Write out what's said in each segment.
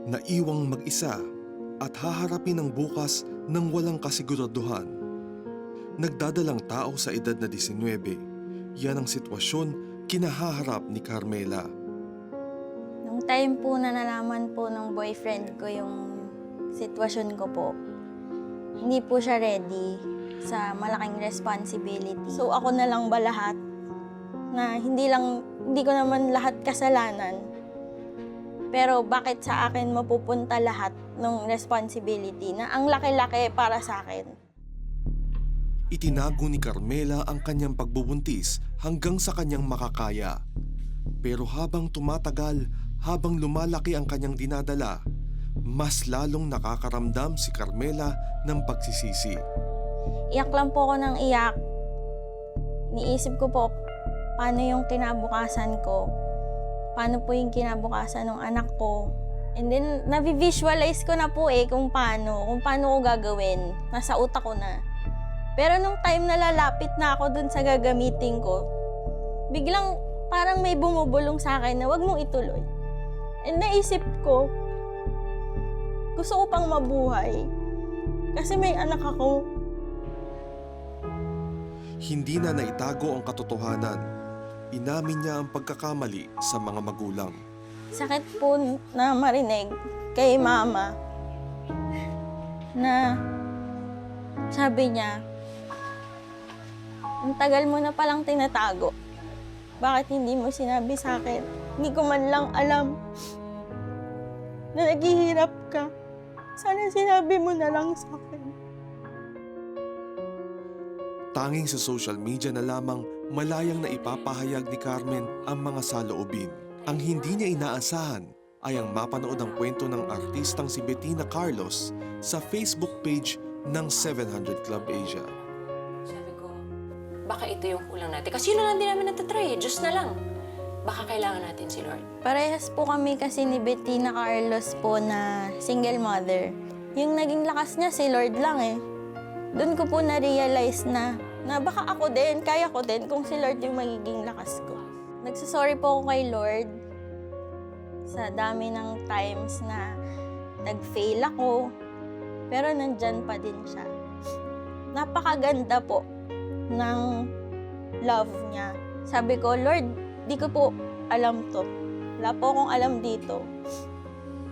Naiwang mag-isa at haharapin ang bukas ng walang kasiguraduhan. Nagdadalang tao sa edad na 19, yan ang sitwasyon kinahaharap ni Carmela. Nung time po na nalaman po ng boyfriend ko yung sitwasyon ko po, hindi po siya ready sa malaking responsibility. So ako na lang ba lahat? Na hindi ko naman lahat kasalanan. Pero bakit sa akin mapupunta lahat ng responsibility na ang laki-laki para sa akin? Itinago ni Carmela ang kanyang pagbubuntis hanggang sa kanyang makakaya. Pero habang tumatagal, habang lumalaki ang kanyang dinadala, mas lalong nakakaramdam si Carmela ng pagsisisi. Iyak lang po ako ng iyak. Niisip ko po, paano yung kinabukasan ko? Paano po yung kinabukasan ng anak ko? And then, navi-visualize ko na po kung paano ko gagawin. Nasa utak ko na. Pero nung time na lalapit na ako dun sa gagamitin ko, biglang parang may bumubulong sa akin na wag mong ituloy. And naisip ko, gusto ko pang mabuhay. Kasi may anak ako. Hindi na naitago ang katotohanan. Inamin niya ang pagkakamali sa mga magulang. Sakit po na marinig kay mama na sabi niya, ang tagal mo na palang tinatago. Bakit hindi mo sinabi sa akin? Hindi ko man lang alam na naghihirap ka. Sana sinabi mo na lang sa akin. Tanging sa social media na lamang malayang na ipapahayag ni Carmen ang mga saloobin. Ang hindi niya inaasahan ay ang mapanood ang kwento ng artistang si Bettina Carlos sa Facebook page ng 700 Club Asia. Sabi ko, baka ito yung kulang natin. Kasi yun na lang din namin natatry. Diyos na lang. Baka kailangan natin si Lord. Parehas po kami kasi ni Bettina Carlos po na single mother. Yung naging lakas niya si Lord lang Doon ko po na-realize na baka ako din, kaya ko din kung si Lord yung magiging lakas ko. Nagsasorry po ako kay Lord sa dami ng times na nag-fail ako, pero nandyan pa din siya. Napakaganda po ng love niya. Sabi ko, Lord, di ko po alam to. Wala po akong alam dito.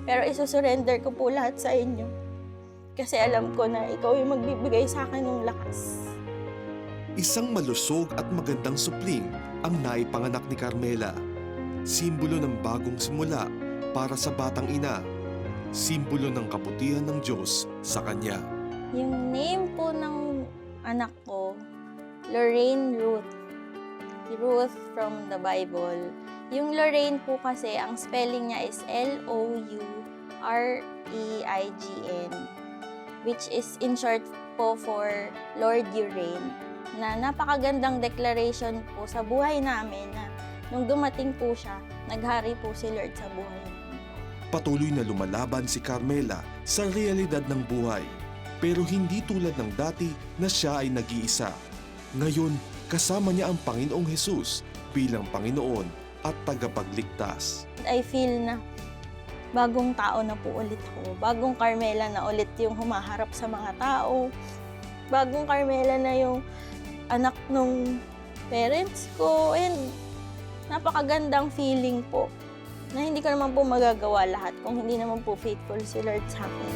Pero isusurrender ko po lahat sa inyo. Kasi alam ko na ikaw yung magbibigay sa akin ng lakas. Isang malusog at magandang supling ang naipanganak ni Carmela. Simbolo ng bagong simula para sa batang ina. Simbolo ng kabutihan ng Diyos sa kanya. Yung name po ng anak ko, Lorraine Ruth. Ruth from the Bible. Yung Lorraine po kasi, ang spelling niya is L-O-U-R-E-I-G-N, which is in short po for Lord You Reign, na napakagandang declaration po sa buhay namin na nung dumating po siya, naghari po si Lord sa buhay namin. Patuloy na lumalaban si Carmela sa realidad ng buhay. Pero hindi tulad ng dati na siya ay nag-iisa. Ngayon, kasama niya ang Panginoong Hesus bilang Panginoon at tagapagligtas. I feel na bagong tao na po ulit ako. Bagong Carmela na ulit yung humaharap sa mga tao. Bagong Carmela na yung anak ng parents ko. And napakagandang feeling po na hindi ko naman po magagawa lahat kung hindi naman po faithful si Lord sa akin.